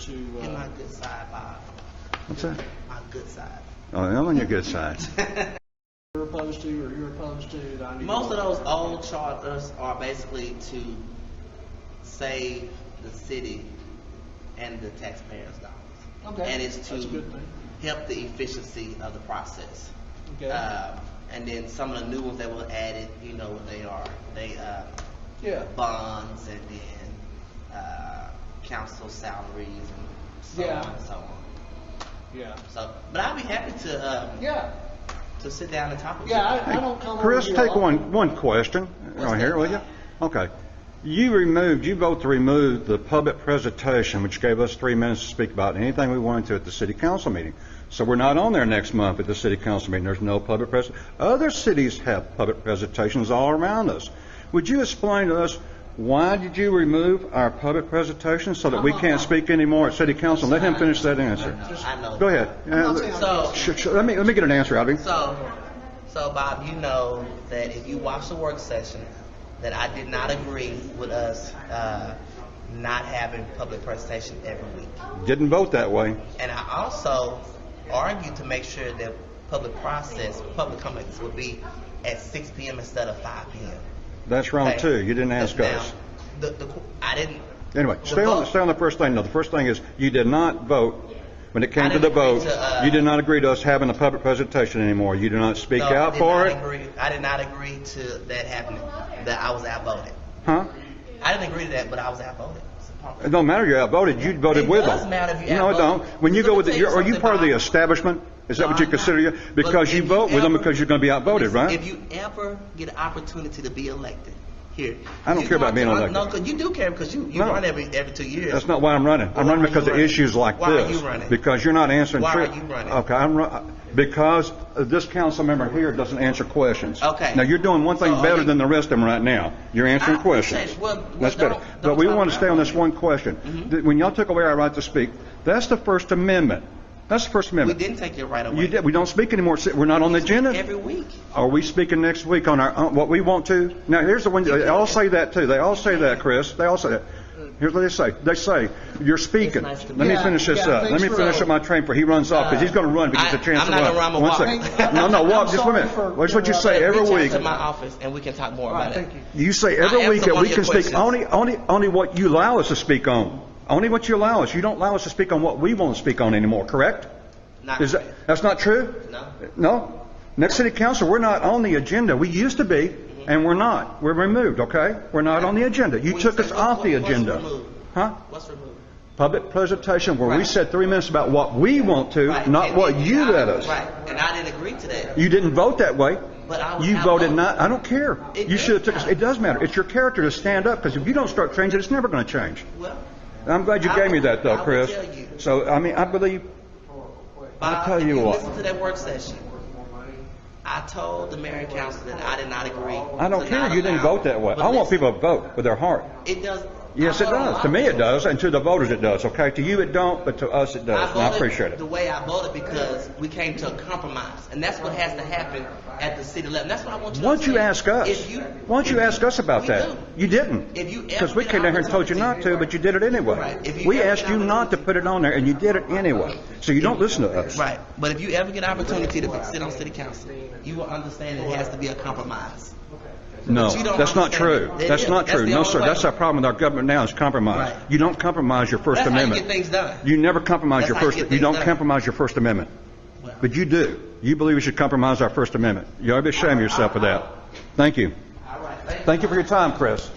to... Get my good side, Bob. What's that? My good side. Oh, I'm on your good side. You're opposed to, or you're opposed to... that I need to Most of vote. those old charters are basically to save the city and the taxpayers' dollars. Okay, And it's that's a to good thing. help the efficiency of the process. Okay. And then some of the new ones that were added, you know what they are. They Yeah. bonds and then council salaries and so Yeah. on and so on. Yeah. So, but I'd be happy to Yeah. to sit down and talk with Yeah, you. I don't come Chris, over here take often. one question What's right that, here, will you? Bob? Okay. You vote to remove the public presentation, which gave us 3 minutes to speak about anything we wanted to at the city council meeting. So we're not on there next month at the city council meeting. There's no public presentation. Other cities have public presentations all around us. Would you explain to us why did you remove our public presentation so that we can't speak anymore at city council? Let him finish that answer. I know. Go ahead. So, Let me get an answer out of him. so Bob, you know that if you watch the work session, that I did not agree with us not having public presentation every week. Didn't vote that way. And I also argued to make sure that public comments would be at 6 p.m. instead of 5 p.m. That's wrong Okay. too. You didn't ask Now, us. I didn't. Anyway, the stay vote- on the first thing. No, the first thing is you did not vote. When it came I to the didn't agree vote, to, you did not agree to us having a public presentation anymore. You did not speak No, out for it. I did not agree to that happening. That I was outvoted. Huh? I didn't agree to that, but I was outvoted. It don't matter. You outvoted. You voted It with does them. matter if you No, it outvote. don't. When you Let go me with tell you are you something, part of the Bob. establishment? Is that No, what you I'm consider you? not. Because But you if vote with them ever- because you're going to be outvoted, listen, right? If you ever get an opportunity to be elected, here. I don't you care about want being to- elected. No, because you do care because you No. run every 2 years. That's not why I'm running. I'm Why running are because you of running? issues like Why are this. you running? Because you're not answering. Why are you running? Okay, because this council member here doesn't answer questions. Okay. Now you're doing one thing So are better you- than the rest of them right now. You're answering I appreciate questions. it. Well, That's don't- better. don't But we talk want to about stay on it. this one question. When y'all took away our right to speak, that's the First Amendment. That's the First We Amendment. didn't take your right away. You did. We don't speak anymore. We're not on the agenda. Every week. Are we speaking next week on our what we want to? Now, here's the one. They all say that too. They all say that, Chris. They all say that. Here's what they say. They say you're speaking. It's nice to Let me meet you. finish this Yeah, up. Let thanks me for- finish up my train before he runs off because he's going to run because he gets a chance I'm to not run. gonna run, I'm One gonna second. No, walk. I'm Just a sorry minute. for What's what you say every Reach out week? to my office and we can talk more about it. Thank you. You say I every week answer that one we of can your speak questions. only what you allow us to speak on. Only what you allow us. You don't allow us to speak on what we want to speak on anymore. Correct? Not Is that's not true? No. No. Next city council, we're not on the agenda. We used to be, and we're not. We're removed. Okay? We're not on the agenda. You When took say us what- off the what's agenda. removed? Huh? What's removed? Public presentation where we Right. said 3 minutes about what we want to, Right. not And what then you I- let us. Right. And I didn't agree to that. You didn't vote that way. But I was You outvoted. voted not. I don't care. It You should have does took us. matter. It does matter. It's your character to stand up because if you don't start changing, it's never going to change. Well, I'm glad you I gave me will- that though, I will Chris. tell you. So I mean, I believe. Bob, tell if you what. Listen to that work session. I told the mayor and council that I did not agree. I don't to care. not You didn't allow- vote that way. But I want listen, people to vote with their heart. It does. Yes, I it vote on does. my To me, it vote. does, and to the voters, it does. Okay, to you, it don't, but to us, it does. And I voted appreciate it. the way I voted because we came to a compromise, and that's what has to happen at the city level. And that's what I want you to Why don't you understand. ask us? If you, Why don't you if ask us about we that? do. You didn't. If you ever Because we get came down here and told you not opportunity- to, but you did it anyway. Right. If you We ever asked get you not to put it on there, and you did it anyway. So you don't listen to us. Right. But if you ever get an opportunity to sit on city council, you will understand it has to be a compromise. No, But you don't that's not understand true. it. It That's is. not That's true. the No, only sir. way. That's our problem with our government now is compromise. Right. You don't compromise your First That's how you Amendment. get things done. You never compromise That's your how you First. get You things don't done. compromise your First Amendment. Well. But you do. You believe we should compromise our First Amendment. You ought to be ashamed of yourself for that. Thank you. All right. Thank you for your time, Chris.